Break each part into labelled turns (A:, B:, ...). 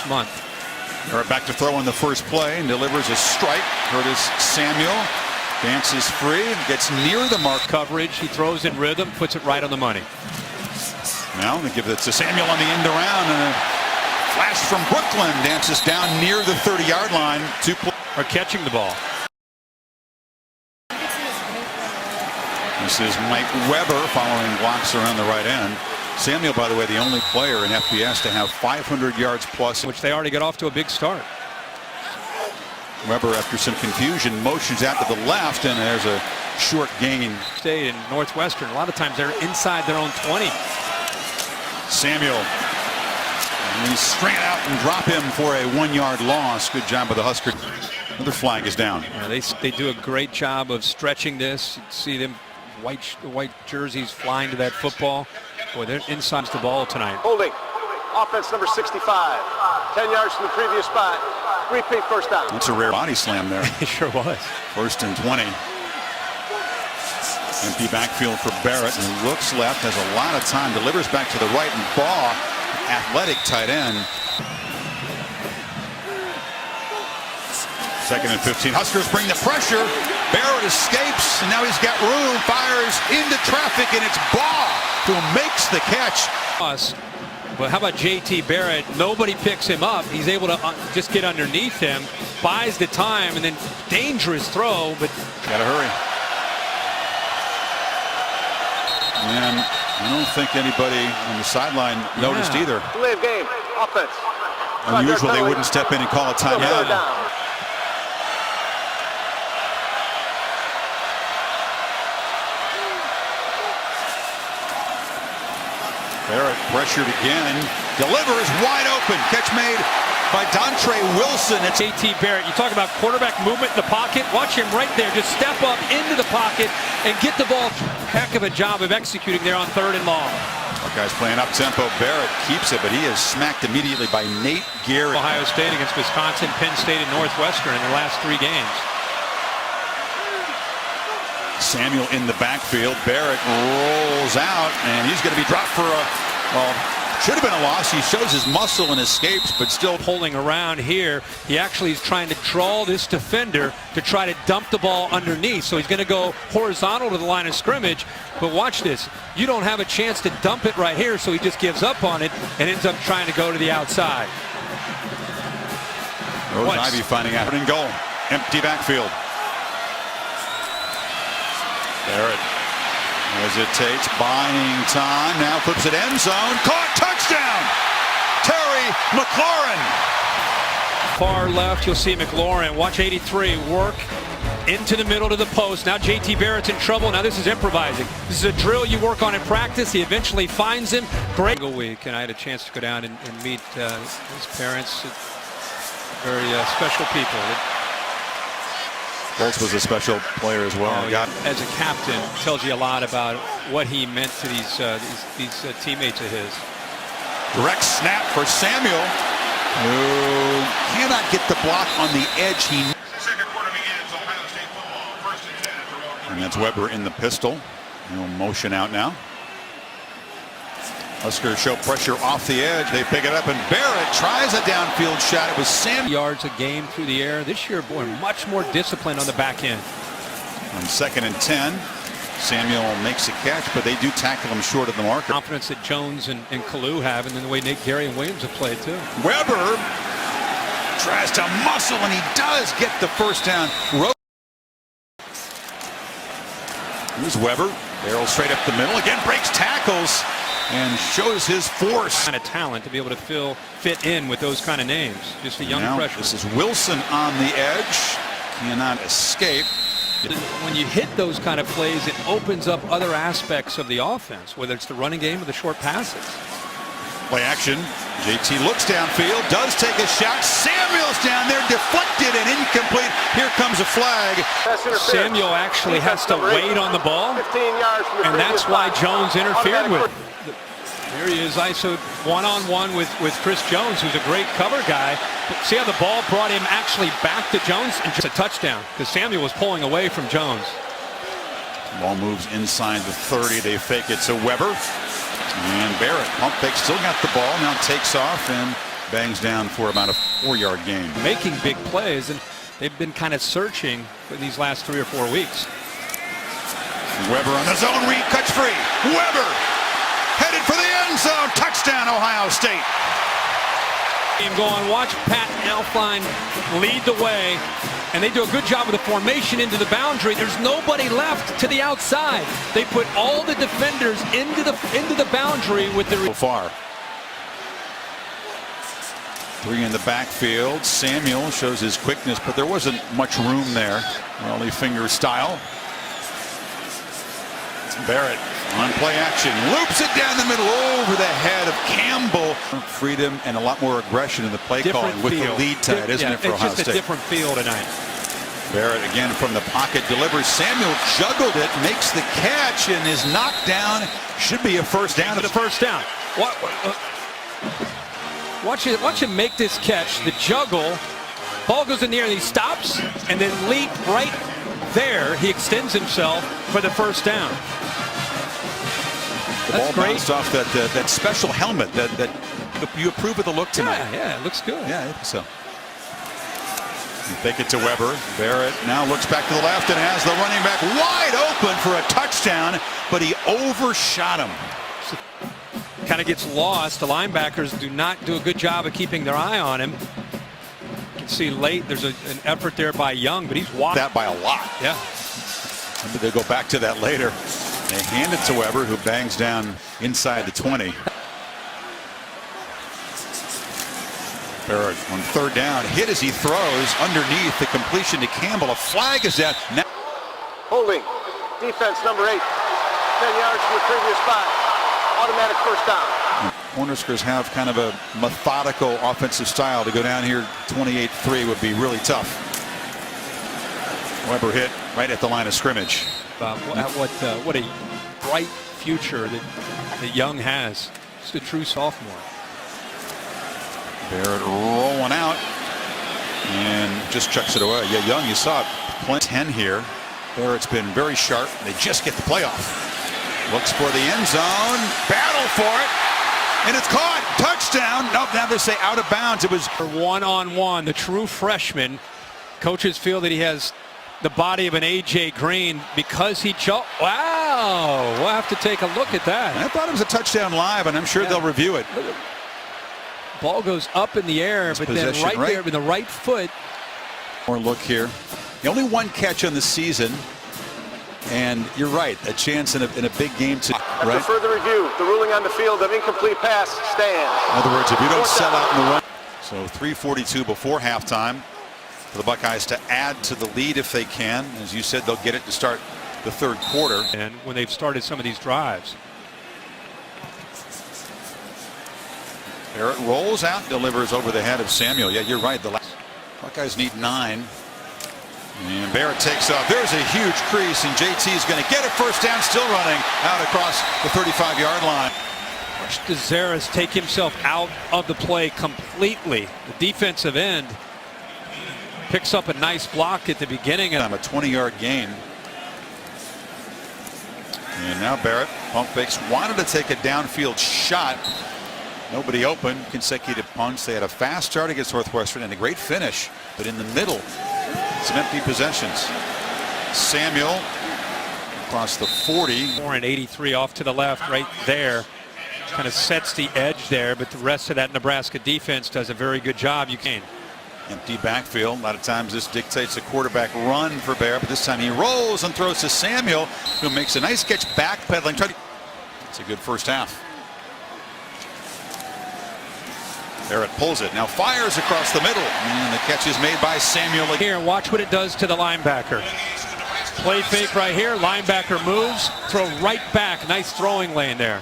A: month.
B: Barrett back to throw on the first play and delivers a strike. Curtis Samuel dances free, gets near the mark.
A: Coverage, he throws in rhythm, puts it right on the money.
B: Now they give it to Samuel on the end around, and a flash from Brooklyn dances down near the 30-yard line.
A: Are catching the ball.
B: This is Mike Weber following blocks around the right end. Samuel, by the way, the only player in FBS to have 500 yards plus,
A: which they already got off to a big start.
B: Weber, after some confusion, motions out to the left, and there's a short gain.
A: State in Northwestern, a lot of times they're inside their own 20.
B: Samuel, and he's string it out and drop him for a 1-yard loss. Good job by the Huskers. Another flag is down.
A: Yeah, they do a great job of stretching this. You see them white jerseys flying to that football. Boy, they're inside the ball tonight.
C: Holding. Offense number 65. 10 yards from the previous spot. Repeat first down.
B: That's a rare body slam there.
A: It sure was.
B: First and 20. Empty backfield for Barrett, and looks left, has a lot of time, delivers back to the right, and Baugh, athletic tight end. Second and 15. Huskers bring the pressure. Barrett escapes, and now he's got room, fires into traffic, and it's Baugh who makes the catch.
A: But how about JT Barrett? Nobody picks him up. He's able to just get underneath him, buys the time, and then dangerous throw, but
B: gotta hurry. And I don't think anybody on the sideline noticed either.
C: Delay of game. Offense.
B: Unusual they wouldn't step in and call a timeout. Barrett pressured again, delivers wide open. Catch made by Dontre Wilson. It's
A: JT Barrett. You talk about quarterback movement in the pocket. Watch him right there. Just step up into the pocket and get the ball. Heck of a job of executing there on 3rd and long.
B: Buckeyes playing up tempo. Barrett keeps it, but he is smacked immediately by Nate Garrett.
A: Ohio State against Wisconsin, Penn State, and Northwestern in the last 3 games.
B: Samuel in the backfield. Barrett rolls out, and he's going to be dropped for a, well, should have been a loss. He shows his muscle and escapes, but still
A: pulling around here. He actually is trying to draw this defender to try to dump the ball underneath. So he's going to go horizontal to the line of scrimmage. But watch this. You don't have a chance to dump it right here, so he just gives up on it and ends up trying to go to the outside.
B: Rose Ivy finding out and goal. Empty backfield. Barrett hesitates, buying time, now flips it end zone, caught, touchdown! Terry McLaurin.
A: Far left, you'll see McLaurin. Watch 83 work into the middle to the post. Now JT Barrett's in trouble. Now this is improvising. This is a drill you work on in practice. He eventually finds him. Great week, and I had a chance to go down and meet his parents. Very special people.
B: Bolts was a special player as well.
A: As a captain, tells you a lot about what he meant to these teammates of his.
B: Direct snap for Samuel, who cannot get the block on the edge. Second quarter begins. Ohio State football. 1st and 10. And that's Weber in the pistol. He'll motion out now. Huskers show pressure off the edge. They pick it up, and Barrett tries a downfield shot. It was Sam.
A: Yards a game through the air. This year, boy, much more discipline on the back end.
B: On 2nd and 10, Samuel makes a catch, but they do tackle him short of the marker.
A: Confidence that Jones and Kalu have, and then the way Nate Gary and Williams have played too.
B: Weber tries to muscle, and he does get the first down. Here's Weber. Barrels straight up the middle. Again, breaks tackles and shows his force.
A: Kind of talent to be able to fit in with those kind of names. Just a young freshman.
B: This is Wilson on the edge. Cannot escape.
A: When you hit those kind of plays, it opens up other aspects of the offense, whether it's the running game or the short passes.
B: Play action. JT looks downfield, does take a shot. Samuel's down there, deflected and incomplete. Here comes a flag.
A: Samuel actually has to wait on the ball, and that's why Jones interfered with it. Here he is, ISO one-on-one with Chris Jones, who's a great cover guy. But see how the ball brought him actually back to Jones, and just a touchdown because Samuel was pulling away from Jones.
B: Ball moves inside the 30. They fake it to Weber. And Barrett, pump fake, still got the ball, now takes off and bangs down for about a 4-yard gain.
A: Making big plays, and they've been kind of searching for these last 3 or 4 weeks.
B: Weber on the zone read, cuts free. Weber headed for the end zone. Touchdown, Ohio State.
A: Game going. Watch Pat Alfline lead the way, and they do a good job of the formation into the boundary. There's nobody left to the outside. They put all the defenders into the boundary with the
B: So far. 3 in the backfield. Samuel shows his quickness, but there wasn't much room there. Rolly finger style. Barrett on play action, loops it down the middle over the head of Campbell. Freedom and a lot more aggression in the play calling with the lead tight, isn't it, for Ohio State?
A: It's just a different feel tonight.
B: Barrett again from the pocket delivers. Samuel juggled it, makes the catch, and is knocked down. Should be a first down.
A: The first down. Watch him make this catch. The juggle. Ball goes in the air and he stops, and then leap right there. He extends himself for the first down.
B: The ball bounced off that special helmet that you approve of the look tonight.
A: Yeah, it looks good.
B: Yeah, I think so. You fake it to Weber. Barrett now looks back to the left and has the running back wide open for a touchdown, but he overshot him.
A: Kind of gets lost. The linebackers do not do a good job of keeping their eye on him. You can see late there's an effort there by Young, but he's walked
B: that by a lot.
A: Yeah.
B: Maybe they'll go back to that later. They hand it to Weber, who bangs down inside the 20. Barrett on third down, hit as he throws underneath the completion to Campbell. A flag is down. Now
C: Holding. Defense number 8. 10 yards from the previous spot. Automatic first down.
B: Cornhuskers have kind of a methodical offensive style. To go down here 28-3 would be really tough. Weber hit right at the line of scrimmage.
A: What a bright future that Young has. Just a true sophomore.
B: Barrett rolling out and just chucks it away. Yeah, Young, you saw it. 10 here. Barrett's been very sharp. They just get the playoff. Looks for the end zone. Battle for it. And it's caught. Touchdown. Nope, now they say out of bounds. It was
A: one-on-one. The true freshman. Coaches feel that he has the body of an A.J. Green because he jumped. Wow. We'll have to take a look at that.
B: I thought it was a touchdown live, and I'm sure they'll review it.
A: Ball goes up in the air, but then right there with the right foot.
B: More look here. The only one catch on the season. And you're right, a chance in a big game to
C: After further review, the ruling on the field of incomplete pass stands.
B: In other words, if you don't sell out in the run. So 3:42 before halftime for the Buckeyes to add to the lead if they can. As you said, they'll get it to start the third quarter.
A: And when they've started some of these drives.
B: Barrett rolls out, delivers over the head of Samuel. Yeah, you're right. The Buckeyes need 9. And Barrett takes off. There's a huge crease, and JT is going to get a first down, still running out across the 35-yard line.
A: Watch DeZaris take himself out of the play completely. The defensive end picks up a nice block at the beginning.
B: A 20-yard gain. And now Barrett, pump fakes, wanted to take a downfield shot. Nobody open. Consecutive punts. They had a fast start against Northwestern and a great finish, but in the middle, some empty possessions. Samuel across the 40.
A: 483 off to the left right there. Kind of sets the edge there, but the rest of that Nebraska defense does a very good job. You can.
B: Empty backfield. A lot of times this dictates a quarterback run for Barrett, but this time he rolls and throws to Samuel, who makes a nice catch backpedaling. It's a good first half. Barrett pulls it, now fires across the middle, and the catch is made by Samuel.
A: Here, watch what it does to the linebacker. Play fake right here, linebacker moves, throw right back. Nice throwing lane there.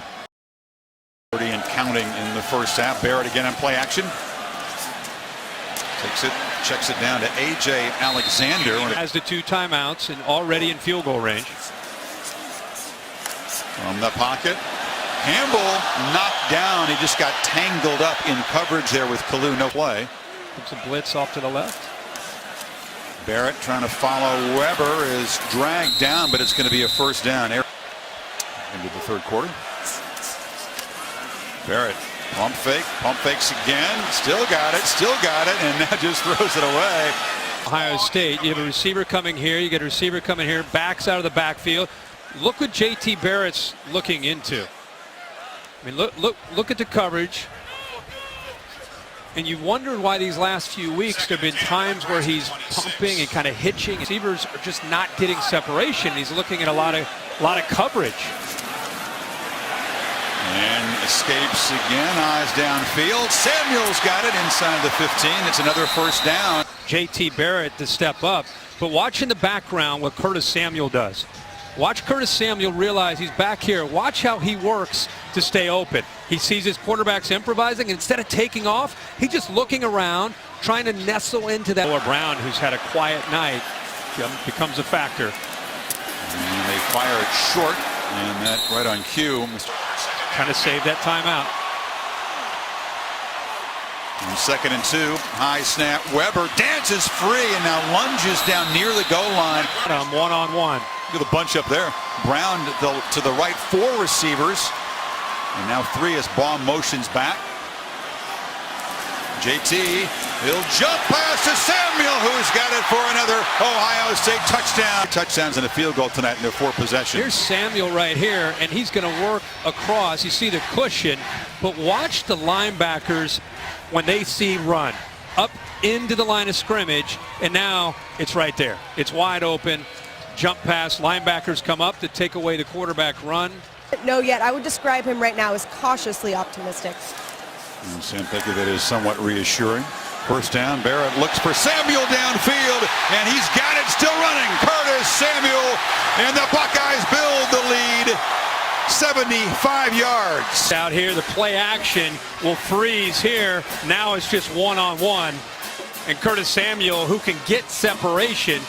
B: 30 and counting in the first half. Barrett again on play action. Takes it, checks it down to A.J. Alexander.
A: Has the 2 timeouts and already in field goal range.
B: From the pocket. Campbell knocked down. He just got tangled up in coverage there with Kalu. No play.
A: It's a blitz off to the left.
B: Barrett trying to follow. Weber is dragged down, but it's going to be a first down. Into the third quarter. Barrett Pump fakes again. Still got it, and now just throws it away.
A: Ohio State, you have a receiver coming here, you get a receiver coming here, backs out of the backfield. Look what JT Barrett's looking into. I mean, look at the coverage. And you wondered why these last few weeks there have been times where he's pumping and kind of hitching. Receivers are just not getting separation. He's looking at a lot of coverage.
B: And escapes again, eyes downfield. Samuel's got it inside the 15. It's another first down.
A: JT Barrett to step up. But watch in the background what Curtis Samuel does. Watch Curtis Samuel realize he's back here. Watch how he works to stay open. He sees his quarterbacks improvising. Instead of taking off, he's just looking around, trying to nestle into that. Or Brown, who's had a quiet night, becomes a factor.
B: And they fire it short, and that right on cue.
A: Kind of saved that timeout.
B: And 2nd and 2, high snap. Weber dances free and now lunges down near the goal line.
A: One-on-one.
B: Look at the bunch up there. Brown to the right, 4 receivers. And now 3 as Baum motions back. JT, he'll jump pass to Samuel, who's got it for another Ohio State touchdown. Touchdowns and a field goal tonight in their 4 possessions.
A: Here's Samuel right here, and he's going to work across. You see the cushion, but watch the linebackers when they see run up into the line of scrimmage, and now it's right there. It's wide open. Jump pass, linebackers come up to take away the quarterback run.
D: No, yet I would describe him right now as cautiously optimistic.
B: And Sam, thank you. That is somewhat reassuring. First down, Barrett looks for Samuel downfield, and he's got it, still running. Curtis Samuel, and the Buckeyes build the lead. 75 yards.
A: Out here, the play action will freeze here. Now it's just one-on-one. And Curtis Samuel, who can get separation,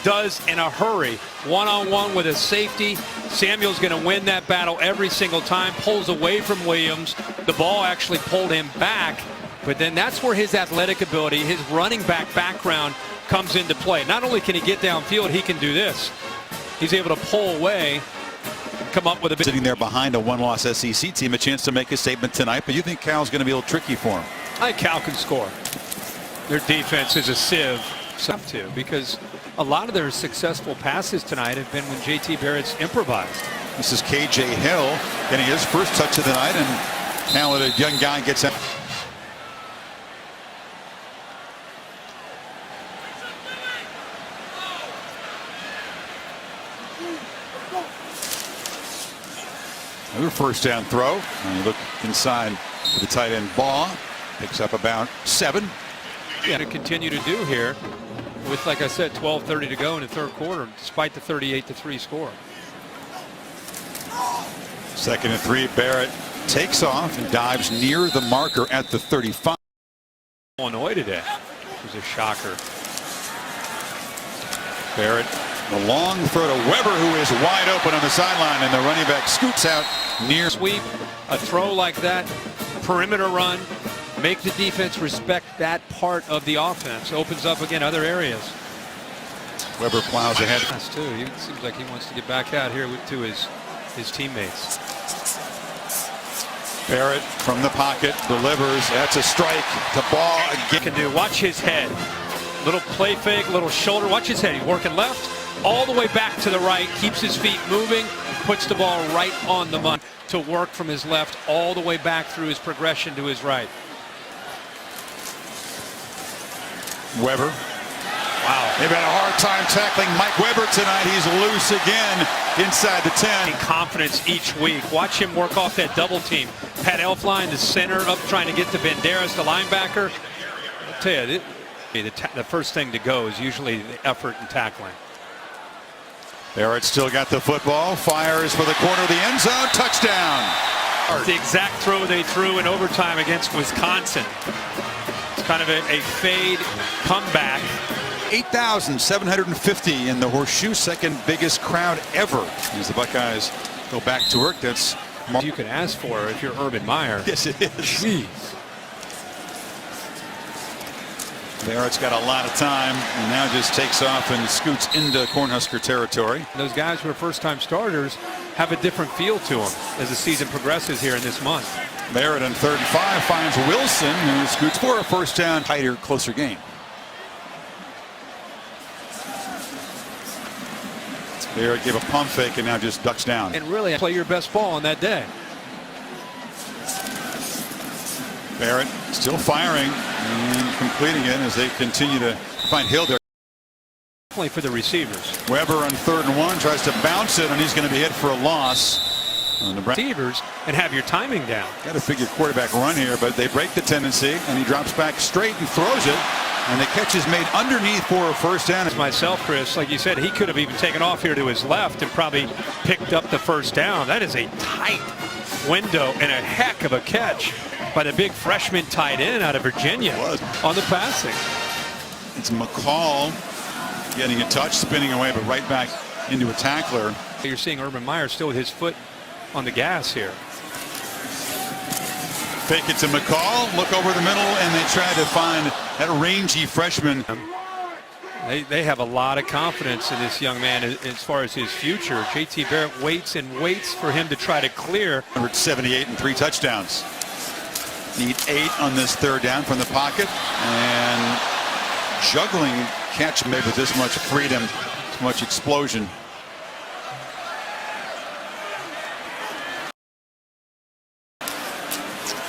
A: does in a hurry. One-on-one with a safety. Samuel's going to win that battle every single time. Pulls away from Williams. The ball actually pulled him back. But then that's where his athletic ability, his running back background comes into play. Not only can he get downfield, he can do this. He's able to pull away, come up with a bit.
B: Sitting there behind a one-loss SEC team, a chance to make a statement tonight. But you think Cal's going to be a little tricky for him?
A: I think Cal can score. Their defense is a sieve. To, because a lot of their successful passes tonight have been when JT Barrett's improvised.
B: This is KJ Hill getting his first touch of the night, and now a young guy gets out. Another first down throw. And you look inside to the tight end. Baugh picks up about 7.
A: Yeah, to continue to do here with, like I said, 12:30 to go in the 3rd quarter, despite the 38-3 score.
B: 2nd and 3. Barrett takes off and dives near the marker at the 35.
A: Illinois today. It was a shocker.
B: Barrett, the long throw to Weber, who is wide open on the sideline, and the running back scoots out near.
A: Sweep, a throw like that, perimeter run. Make the defense respect that part of the offense. Opens up again other areas.
B: Weber plows ahead.
A: That's too. He seems like he wants to get back out here to his teammates.
B: Barrett from the pocket delivers. That's a strike to Ball again.
A: Can do. Watch his head. Little play fake, little shoulder. Watch his head. He's working left all the way back to the right. Keeps his feet moving. Puts the ball right on the money to work from his left all the way back through his progression to his right.
B: Weber. Wow. They've had a hard time tackling Mike Weber tonight. He's loose again inside the 10.
A: Confidence each week. Watch him work off that double team. Pat Elflein, the center, up trying to get to Banderas, the linebacker. I'll tell you, the first thing to go is usually the effort in tackling.
B: Barrett still got the football. Fires for the corner of the end zone. Touchdown.
A: It's the exact throw they threw in overtime against Wisconsin. It's kind of a fade comeback.
B: 8,750 in the Horseshoe, second biggest crowd ever as the Buckeyes go back to work. That's
A: you can ask for if you're Urban Meyer.
B: Yes, it is.
A: Jeez.
B: Barrett's got a lot of time and now just takes off and scoots into Cornhusker territory.
A: Those guys who are first-time starters have a different feel to them as the season progresses here in this month.
B: Barrett on 3rd and 5 finds Wilson, who scoots for a first down. Tighter, closer game. Barrett gave a pump fake and now just ducks down.
A: And really play your best ball on that day.
B: Barrett still firing and completing it as they continue to find Hill there.
A: Definitely for the receivers.
B: Weber on 3rd and 1 tries to bounce it, and he's going to be hit for a loss.
A: Receivers and have your timing down.
B: Got to figure quarterback run here, but they break the tendency, and he drops back straight and throws it. And the catch is made underneath for a first down.
A: Myself, Chris, like you said, he could have even taken off here to his left and probably picked up the first down. That is a tight window and a heck of a catch by the big freshman tight end out of Virginia on the passing.
B: It's McCall getting a touch, spinning away, but right back into a tackler.
A: You're seeing Urban Meyer still with his foot on the gas here.
B: Fake it to McCall, look over the middle, and they try to find that rangy freshman.
A: They have a lot of confidence in this young man as far as his future. JT Barrett waits and waits for him to try to clear.
B: 78 and 3 touchdowns. Need 8 on this 3rd down from the pocket, and juggling catch made with this much freedom, this much explosion.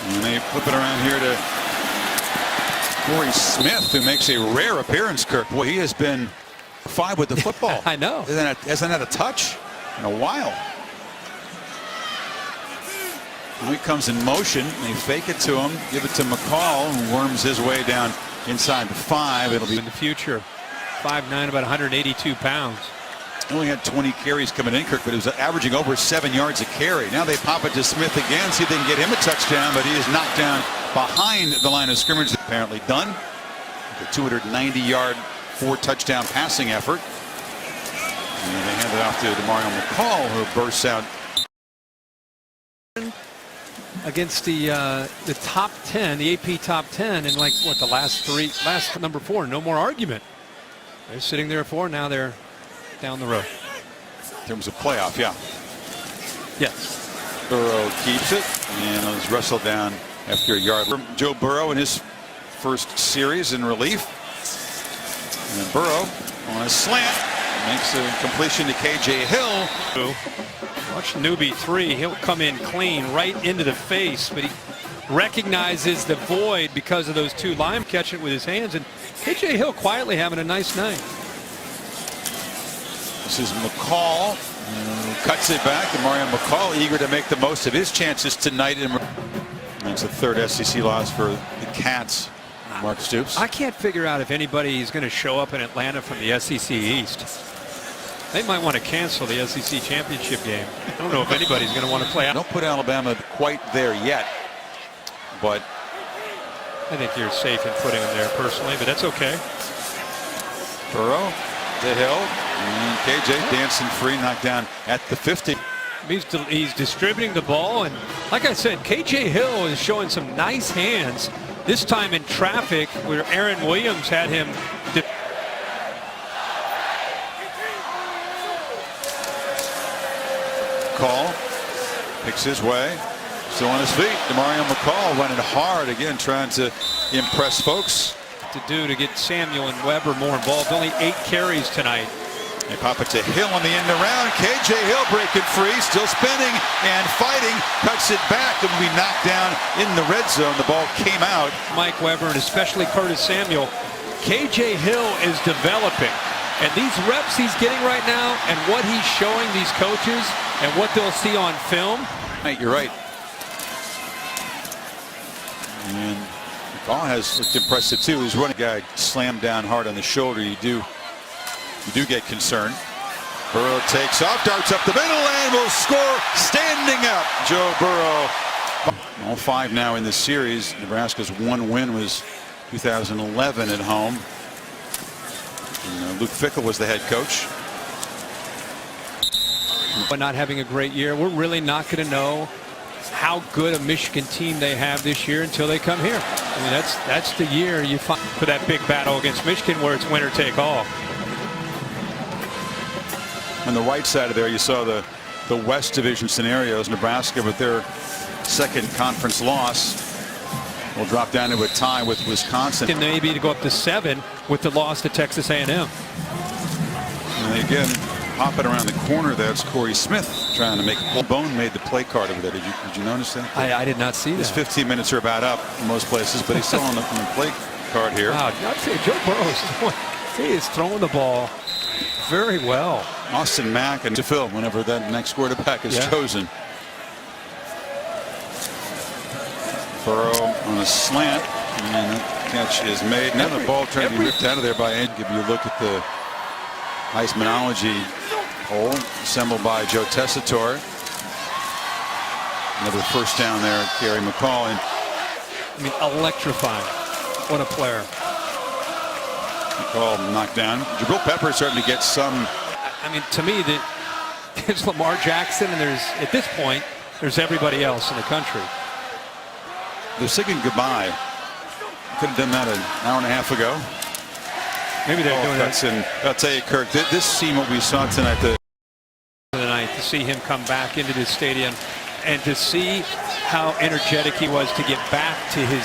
B: And they flip it around here to Corey Smith, who makes a rare appearance, Kirk. Boy, he has been 5 with the football.
A: I know.
B: Hasn't had a touch in a while. He comes in motion. They fake it to him, give it to McCall, who worms his way down inside the 5. It'll be
A: in the future. 5'9", about 182 pounds.
B: He only had 20 carries coming in, Kirk, but he was averaging over 7 yards a carry. Now they pop it to Smith again, see if they can get him a touchdown, but he is knocked down behind the line of scrimmage. Apparently done. The 290-yard, 4-touchdown passing effort. And they hand it off to Demario McCall, who bursts out.
A: Against the top 10, the AP top 10, and like what, the last number 4, no more argument. They're sitting there 4, now they're down the road.
B: In terms of playoff, yeah.
A: Yes.
B: Burrow keeps it and is wrestled down after a yard. Joe Burrow in his first series in relief. And then Burrow on a slant makes a completion to KJ Hill.
A: Watch newbie 3. He'll come in clean right into the face, but he recognizes the void because of those 2 linemen catching it with his hands. And KJ Hill quietly having a nice night.
B: This is McCall, who cuts it back. And Mario McCall eager to make the most of his chances tonight. That's the 3rd SEC loss for the Cats. Mark Stoops.
A: I can't figure out if anybody is going to show up in Atlanta from the SEC East. They might want to cancel the SEC championship game. I don't know if anybody's going to want to play out.
B: Don't put Alabama quite there yet, but
A: I think you're safe in putting them there personally, but that's okay.
B: Burrow to Hill. And KJ dancing free, knocked down at the 50.
A: He's distributing the ball, and like I said, KJ Hill is showing some nice hands. This time in traffic, where Aaron Williams had him.
B: Call picks his way, still on his feet. Demario McCall running hard again, trying to impress folks.
A: To get Samuel and Weber more involved. Only 8 carries tonight.
B: They pop it to Hill on the end around. KJ Hill breaking free, still spinning and fighting, cuts it back and will be knocked down in the red zone. The ball came out.
A: Mike Weber and especially Curtis Samuel. KJ Hill is developing, and these reps he's getting right now and what he's showing these coaches and what they'll see on film.
B: Right, you're right. And McCall has looked impressive too. He's running guy slammed down hard on the shoulder. You do get concerned. Burrow takes off, darts up the middle, and will score standing up. Joe Burrow. All 5 now in this series. Nebraska's 1 win was 2011 at home. And, Luke Fickell was the head coach.
A: But not having a great year, we're really not going to know how good a Michigan team they have this year until they come here. I mean, that's the year you find for that big battle against Michigan where it's winner take all.
B: On the right side of there, you saw the West Division scenarios. Nebraska with their second conference loss. Will drop down to a tie with Wisconsin.
A: And maybe to go up to 7 with the loss to Texas A&M.
B: And again, popping around the corner, that's Corey Smith trying to make a Bone made the play card over there. Did you notice that?
A: I did not see that.
B: His 15 minutes are about up in most places, but he's still on the play card here.
A: Wow, I'd say Joe Burrow's he is throwing the ball very well.
B: Austin Mack and to Phil whenever that next quarterback is chosen. Burrow on a slant, and that catch is made. Now the ball trying to be ripped out of there by Ed. Give you a look at the Heismanology poll assembled by Joe Tessitore. Another first down there, Gary McCall. And
A: I mean, electrifying. What a player.
B: McCall knocked down. Jabril Pepper is starting to get some.
A: I mean, to me, there's Lamar Jackson, and there's, at this point, there's everybody else in the country.
B: They're singing goodbye. Could have done that an hour and a half ago.
A: Maybe they're doing that.
B: And I'll tell you, Kirk, this scene what we saw tonight.
A: To see him come back into this stadium and to see how energetic he was to get back to his